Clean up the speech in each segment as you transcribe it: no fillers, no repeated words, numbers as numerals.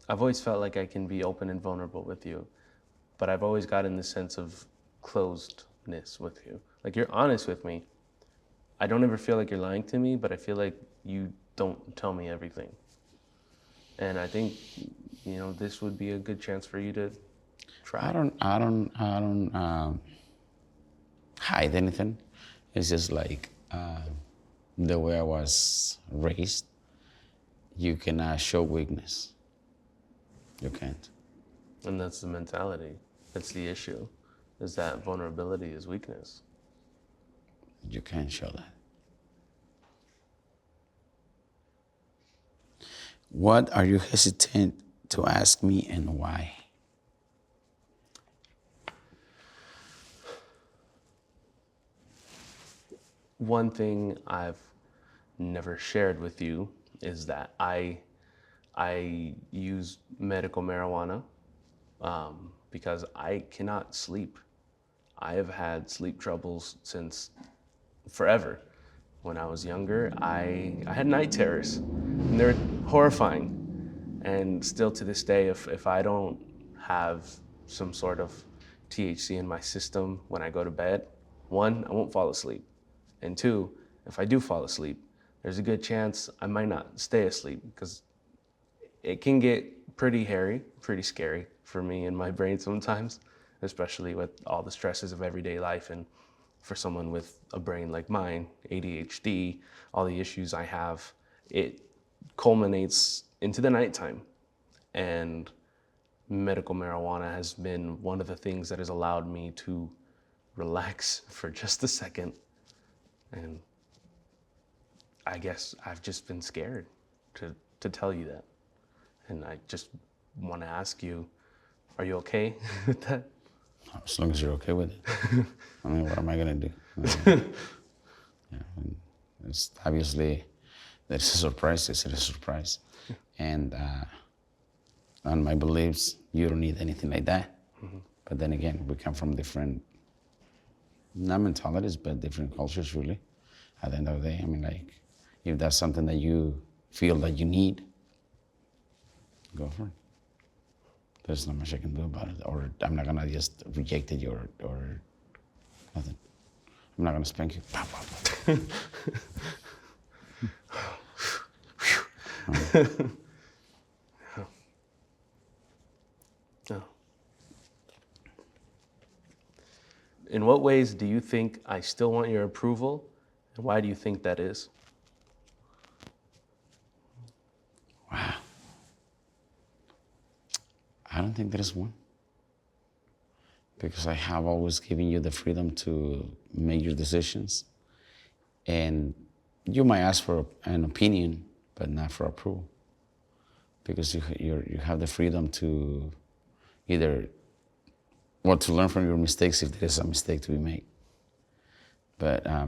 I've always felt like I can be open and vulnerable with you, but I've always gotten the sense of closedness with you. Like you're honest with me. I don't ever feel like you're lying to me, but I feel like you don't tell me everything. And I think, this would be a good chance for you to try. I don't hide anything. It's just like the way I was raised. You cannot show weakness. You can't. And that's the mentality. That's the issue, is that vulnerability is weakness. You can't show that. What are you hesitant to ask me and why? One thing I've never shared with you is that I use medical marijuana because I cannot sleep. I have had sleep troubles since forever. When I was younger, I had night terrors, and they're horrifying. And still to this day, if I don't have some sort of THC in my system when I go to bed, one, I won't fall asleep. And two, if I do fall asleep, there's a good chance I might not stay asleep because it can get pretty hairy, pretty scary for me and my brain sometimes, especially with all the stresses of everyday life. And for someone with a brain like mine, ADHD, all the issues I have, it culminates into the nighttime. And medical marijuana has been one of the things that has allowed me to relax for just a second. And I guess I've just been scared to tell you that. And I just want to ask you, are you okay with that? As long as you're okay with it. I mean, what am I gonna do? It's obviously, it's a surprise. It's a surprise. And on my beliefs, you don't need anything like that. Mm-hmm. But then again, we come from different, not mentalities, but different cultures, really. At the end of the day, I mean, like, if that's something that you feel that you need, go for it. There's not much I can do about it, or I'm not gonna just reject it or nothing. I'm not gonna spank you. Pow, pow, pow. No. In what ways do you think I still want your approval, and why do you think that is? Wow. I don't think there is one. Because I have always given you the freedom to make your decisions. And you might ask for an opinion, but not for approval. Because you have the freedom to either, to learn from your mistakes if there is a mistake to be made. But I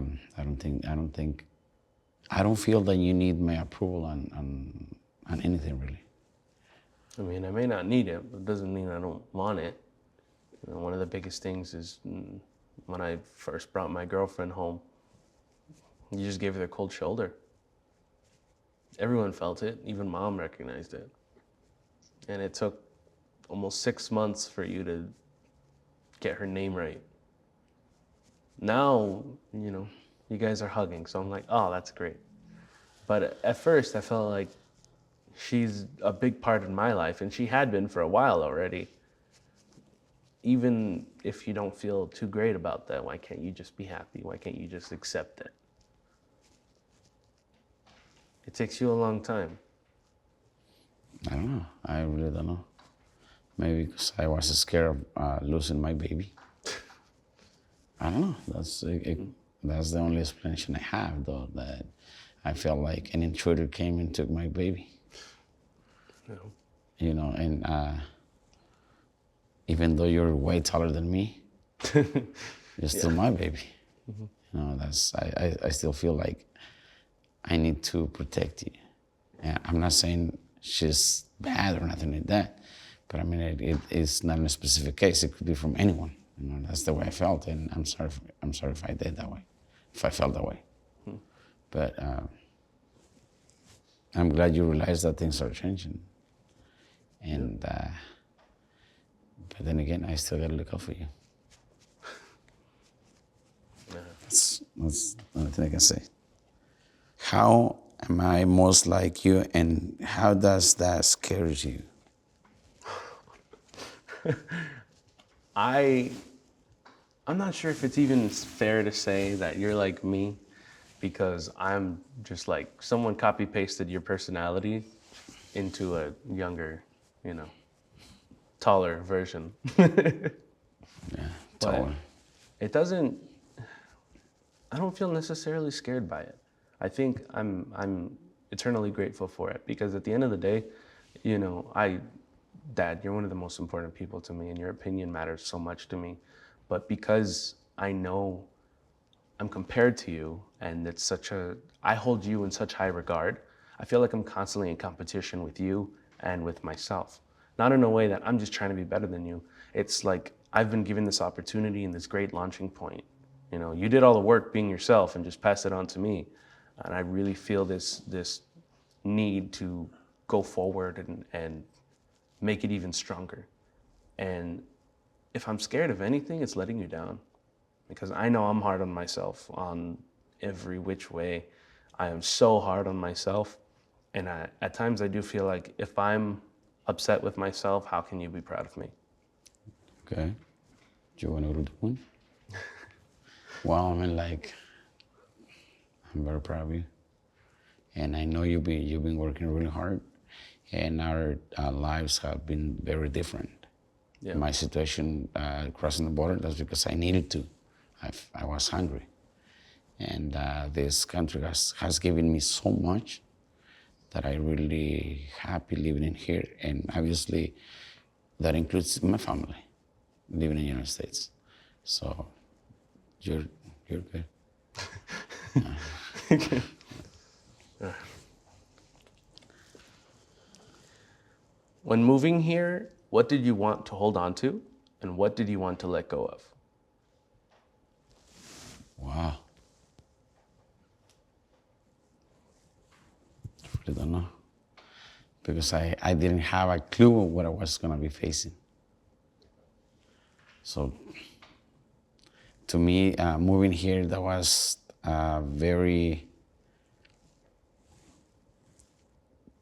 don't feel that you need my approval on anything, really. I mean, I may not need it, but it doesn't mean I don't want it. One of the biggest things is when I first brought my girlfriend home, you just gave her the cold shoulder. Everyone felt it, even Mom recognized it. And it took almost 6 months for you to get her name right. Now, you guys are hugging, so I'm like, oh, that's great. But at first, I felt like she's a big part of my life, and she had been for a while already. Even if you don't feel too great about that, why can't you just be happy? Why can't you just accept it? It takes you a long time. I don't know. I really don't know. Maybe because I was scared of losing my baby. I don't know. That's the only explanation I have, though, that I felt like an intruder came and took my baby. No. And even though you're way taller than me, you're still my baby. Mm-hmm. I still feel like I need to protect you. And I'm not saying she's bad or nothing like that, but I mean, it's not in a specific case. It could be from anyone. That's the way I felt, and I'm sorry if I did that way, if I felt that way. Hmm. But I'm glad you realize that things are changing. And and but then again, I still gotta look out for you. That's the only thing I can say. How am I most like you, and how does that scare you? I'm not sure if it's even fair to say that you're like me, because I'm just like someone copy pasted your personality into a younger, you know, taller version. Yeah, But taller. it doesn't, I don't feel necessarily scared by it. I think I'm eternally grateful for it, because at the end of the day, you know, Dad, you're one of the most important people to me, and your opinion matters so much to me. But because I know I'm compared to you, and I hold you in such high regard, I feel like I'm constantly in competition with you and with myself. Not in a way that I'm just trying to be better than you. It's like I've been given this opportunity and this great launching point. You know, you did all the work being yourself and just passed it on to me. And I really feel this need to go forward and make it even stronger. And if I'm scared of anything, it's letting you down, because I know I'm hard on myself on every which way. I am so hard on myself. And at times I do feel like if I'm upset with myself, how can you be proud of me? Okay. Do you want to do that one? Well, I mean, like, I'm very proud of you, and I know you've been working really hard, and our lives have been very different. Yeah. My situation crossing the border, that's because I needed to. I was hungry, and this country has given me so much that I really happy living in here, and obviously that includes my family living in the United States. So you're good. When moving here, what did you want to hold on to, and what did you want to let go of? Wow. I really don't know. Because I didn't have a clue of what I was going to be facing. So to me, moving here, that was a very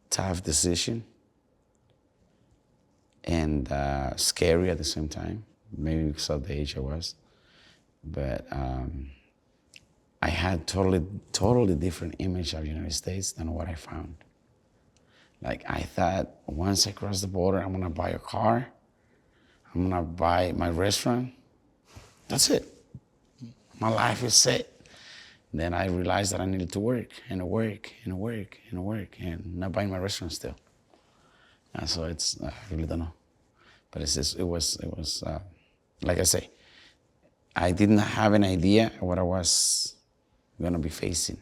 tough decision and scary at the same time, maybe because of the age I was. But I had totally different image of the United States than what I found. Like, I thought once I cross the border, I'm gonna buy a car, I'm gonna buy my restaurant. That's it. My life is set. Then I realized that I needed to work and work and work and work and not buying my restaurant still. And so I really don't know. But it was like I say, I didn't have an idea what I was gonna be facing.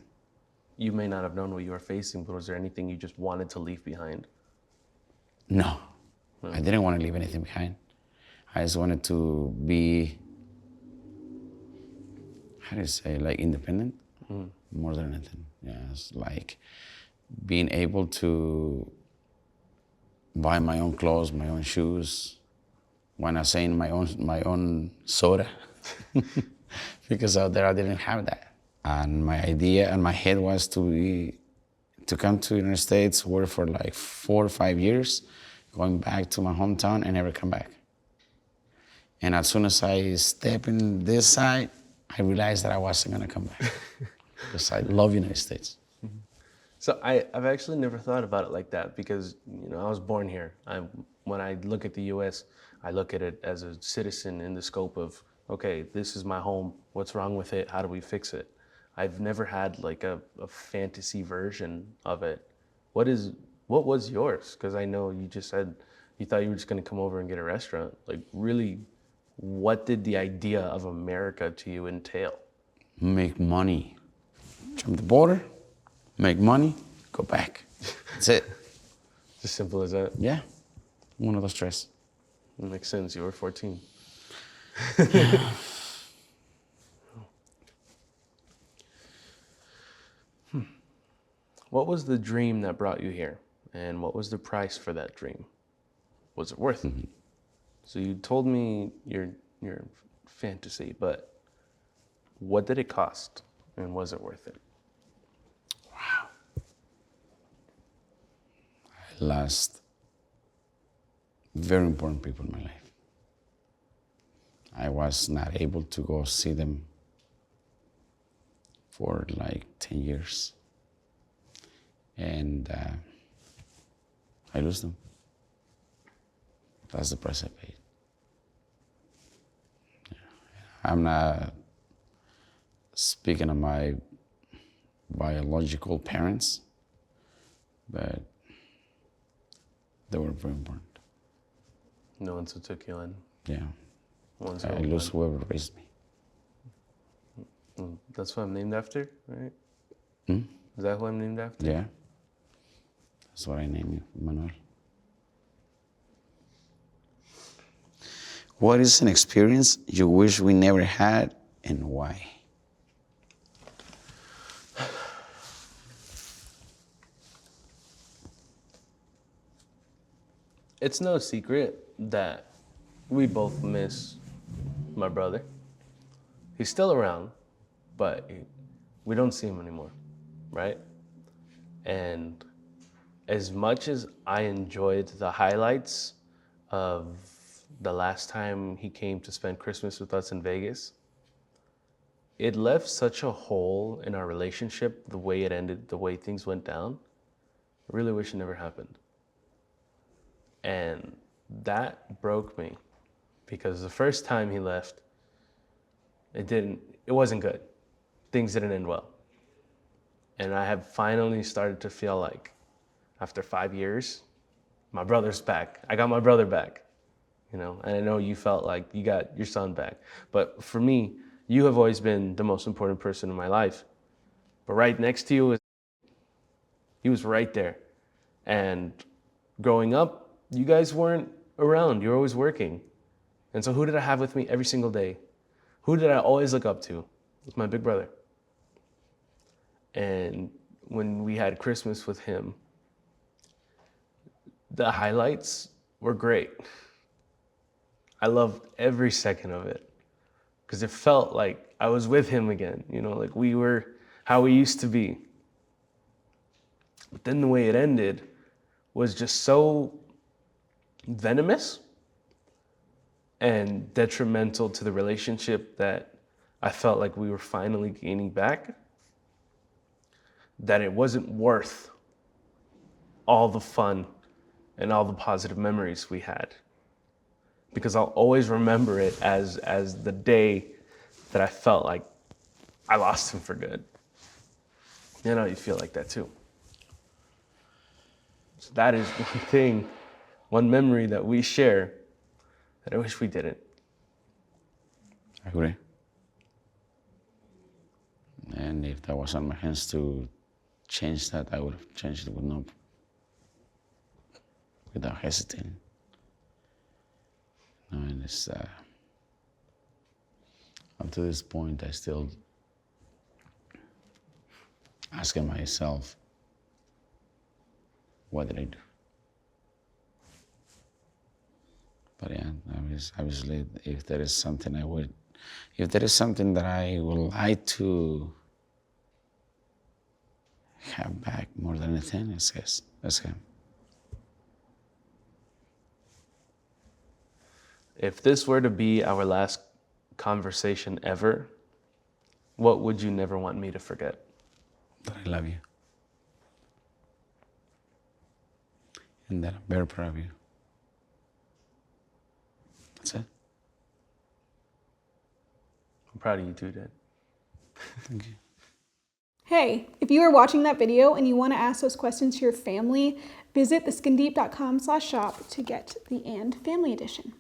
You may not have known what you were facing, but was there anything you just wanted to leave behind? No, I didn't want to leave anything behind. I just wanted to be, how do you say, like independent, more than anything. Yeah, it's like being able to buy my own clothes, my own shoes. When I say my own soda, because out there I didn't have that. And my idea and my head was to come to the United States, work for like 4 or 5 years, going back to my hometown and never come back. And as soon as I step in this side, I realized that I wasn't gonna come back because I love United States. So I've actually never thought about it like that, because you know I was born here. When I look at the U.S., I look at it as a citizen in the scope of, okay, this is my home. What's wrong with it? How do we fix it? I've never had like a fantasy version of it. What was yours? Because I know you just said you thought you were just going to come over and get a restaurant. Like, really, what did the idea of America to you entail? Make money, jump the border, make money, go back. That's it. It's as simple as that. Yeah, one of those stress. It makes sense. You were 14. What was the dream that brought you here? And what was the price for that dream? was it worth it? So you told me your fantasy, but what did it cost, and was it worth it? I lost very important people in my life. I was not able to go see them for like 10 years. And I lose them. That's the price I paid. Yeah. I'm not speaking of my biological parents, but they were very important. The ones who took you in. Yeah. The ones who I lose whoever raised me. That's what I'm named after, right? Hmm? Is that who I'm named after? Yeah. That's what I name you, Manuel. What is an experience you wish we never had, and why? It's no secret that we both miss my brother. He's still around, but we don't see him anymore, right? And as much as I enjoyed the highlights of the last time he came to spend Christmas with us in Vegas, it left such a hole in our relationship, the way it ended, the way things went down. I really wish it never happened. And that broke me because the first time he left, it wasn't good. Things didn't end well. And I have finally started to feel like after 5 years, my brother's back. I got my brother back, you know, and I know you felt like you got your son back. But for me, you have always been the most important person in my life. But right next to you, he was right there. And growing up, you guys weren't around. You were always working. And so who did I have with me every single day? Who did I always look up to? It was my big brother. And when we had Christmas with him, the highlights were great. I loved every second of it because it felt like I was with him again, you know, like we were how we used to be. But then the way it ended was just so venomous and detrimental to the relationship that I felt like we were finally gaining back, that it wasn't worth all the fun and all the positive memories we had. Because I'll always remember it as the day that I felt like I lost him for good. You know, you feel like that too. So that is one thing, one memory that we share that I wish we didn't. I agree. And if that was on my hands to change that, I would have changed it without hesitating. No, and it's up to this point, I still asking myself, what did I do? But yeah, obviously, if there is something that I would like to have back more than anything, it's him. If this were to be our last conversation ever, what would you never want me to forget? That I love you. And that I'm very proud of you. That's it. I'm proud of you too, Dad. Thank you. Hey, if you are watching that video and you want to ask those questions to your family, visit theskindeep.com/shop to get the And Family Edition.